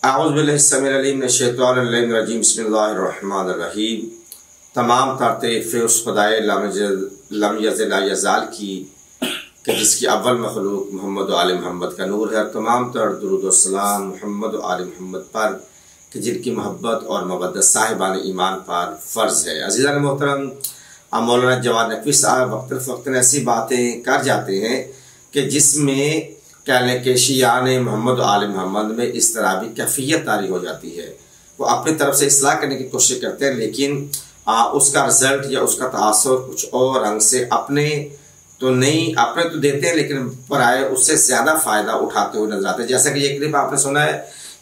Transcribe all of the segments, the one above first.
बिस्मिल्लाहिर्रहमानिर्रहीम। तमाम तारीफ़ें उस खुदाए लम यज़ल ला यज़ाल की कि जिसकी अव्वल मखलूक मोहम्मद आल मोहम्मद का नूर है। तमाम तर दुरूद व सलाम मोहम्मद आल मोहम्मद पर कि जिनकी मोहब्बत और मवद्दत साहिबान ईमान पर फ़र्ज़ है। अज़ीज़ान मोहतरम, मौलाना जवाद नकवी साहब वक्तन ऐसी बातें कर जाते हैं कि जिसमें कह लें कि शियान मोहम्मद आल मोहम्मद में इस तरह भी कैफियत तारी हो जाती है। वो अपनी तरफ से इस्लाह करने की कोशिश करते हैं, लेकिन उसका रिजल्ट या उसका तासुर कुछ और रंग से अपने तो देते हैं, लेकिन पराए उससे ज़्यादा फ़ायदा उठाते हुए नजर आते हैं। जैसा कि ये क्लिप आपने सुना है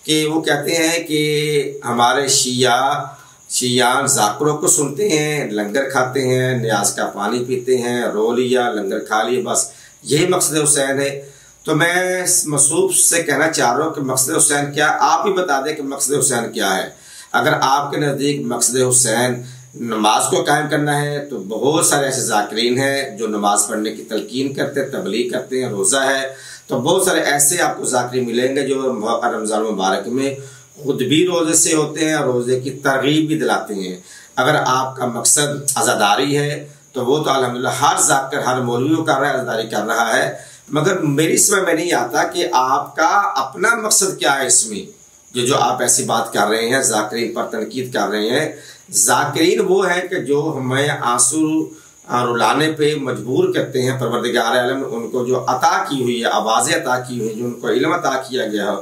कि वो कहते हैं कि हमारे शियान ज़ाकरों को सुनते हैं, लंगर खाते हैं, न्याज का पानी पीते हैं, रो लिया, लंगर खा लिया, बस यही मकसद हुसैन है। तो मैं मसूब से कहना चाह रहा हूँ कि मकसद हुसैन क्या, आप ही बता दें कि मकसद हुसैन क्या है। अगर आपके नज़दीक मकसद हुसैन नमाज को कायम करना है तो बहुत सारे ऐसे जाकिरीन हैं जो नमाज पढ़ने की तलकीन करते हैं, तबलीग करते हैं। रोज़ा है तो बहुत सारे ऐसे आपको जाकिरीन मिलेंगे जो रमज़ान मुबारक में खुद भी रोज़े से होते हैं, रोज़े की तरगीब भी दिलाते हैं। अगर आपका मकसद आज़ादारी है तो वो तो अल्हम्दुलिल्लाह हर जाकर हर मौलवी कर रहा है, आज़ादारी कर रहा है। मगर मेरी समझ में नहीं आता कि आपका अपना मकसद क्या है इसमें। जो आप ऐसी बात कर रहे हैं, जाकिरीन पर तनकीद कर रहे हैं। जाकिरीन वो है कि जो हमें आंसू रुलाने पे मजबूर करते हैं। परवरदिगार आलम उनको जो अता की हुई है, आवाज़ें अता की हुई है, जो उनको इल्म अता किया गया है,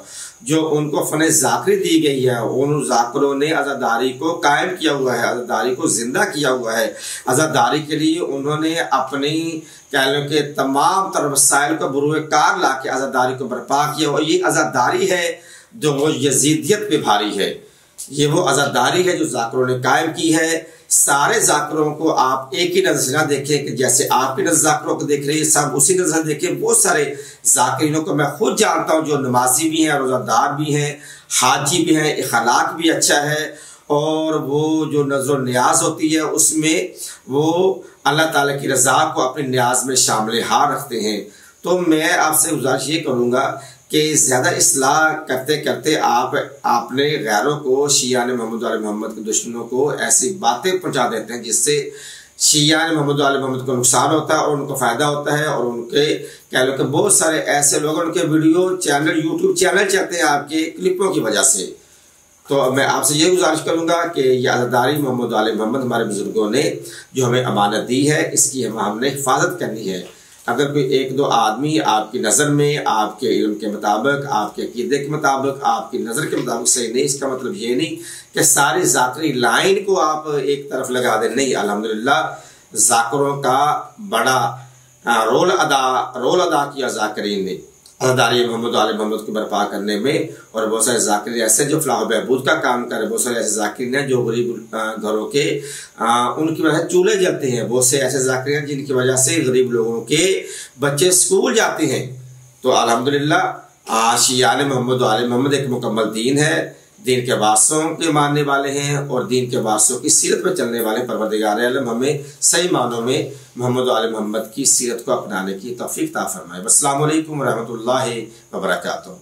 जो उनको फ़न ज़ाकरी दी गई है, उन ज़ाकरों ने आज़ादारी को कायम किया हुआ है, आज़ादारी को जिंदा किया हुआ है। आज़ादारी के लिए उन्होंने अपनी कह लो कि तमाम तर वसाइल को बुरुए कार ला के आज़ादारी को बर्पा किया। और ये आज़ादारी है जो वो यजीदियत पे भारी है। ये वो आज़ादारी है जो ज़ाकरों ने कायम की है। सारे ज़ाकरों को आप एक ही नज़र से ना देखें कि जैसे आपकी नज़र ज़ाकरों को देख रही है, सब उसी नज़र देखें। बहुत सारे ज़ाकिरीनों को मैं खुद जानता हूँ जो नमाजी भी हैं, रोज़ादार भी हैं, हाजी भी हैं, इखलाक भी अच्छा है, और वो जो नज़र न्याज होती है उसमें वो अल्लाह ताला की रज़ा को अपने न्याज में शामिल हार रखते हैं। तो मैं आपसे गुजारिश ये करूँगा कि ज़्यादा इस्लाह करते करते आपने गैरों को, शियान मोहम्मद आल मोहम्मद के दुश्मनों को ऐसी बातें पहुंचा देते हैं जिससे शियान मोहम्मद आल मोहम्मद को नुकसान होता है और उनको फ़ायदा होता है। और उनके कह लो कि बहुत सारे ऐसे लोग उनके वीडियो चैनल, यूट्यूब चैनल चलते हैं आपके क्लिपों की वजह से। तो मैं आपसे ये गुजारिश करूँगा कि ये आज़ादारी मोहम्मद आल मोहम्मद हमारे बुजुर्गों ने जो हमें अमानत दी है, इसकी हमने हिफाजत करनी है। अगर कोई एक दो आदमी आपकी नज़र में, आपके इल्म के मुताबिक, आपके अकीदे के मुताबिक, आपकी नज़र के मुताबिक सही नहीं, इसका मतलब ये नहीं कि सारी ज़ाकरी लाइन को आप एक तरफ लगा दें। नहीं, अल्हम्दुलिल्लाह ज़ाकरों का बड़ा रोल अदा किया ज़ाकरीन ने आज़ादारी मोहम्मद आल मोहम्मद को बर्पा करने में। और बहुत सारे ज़ाकिरीन ऐसे जो फलाह बहबूद का काम करे, बहुत सारे ऐसे ज़ाकिरीन हैं जो गरीब घरों के उनकी वजह से चूल्हे जलते हैं। बहुत से ऐसे ज़ाकिरीन हैं जिनकी वजह से गरीब लोगों के बच्चे स्कूल जाते हैं। तो अल्हम्दुलिल्लाह शियान मोहम्मद आल मोहम्मद एक मुकम्मल दीन है, दीन के वारसों के मानने वाले हैं और दीन के वारसों की सीरत पर चलने वाले। परवरदिगार आलम हमें सही मानों में मोहम्मद आल मोहम्मद की सीरत को अपनाने की तौफीक अता फरमाए। अस्सलामु अलैकुम व रहमतुल्लाहि व बरकातुहू।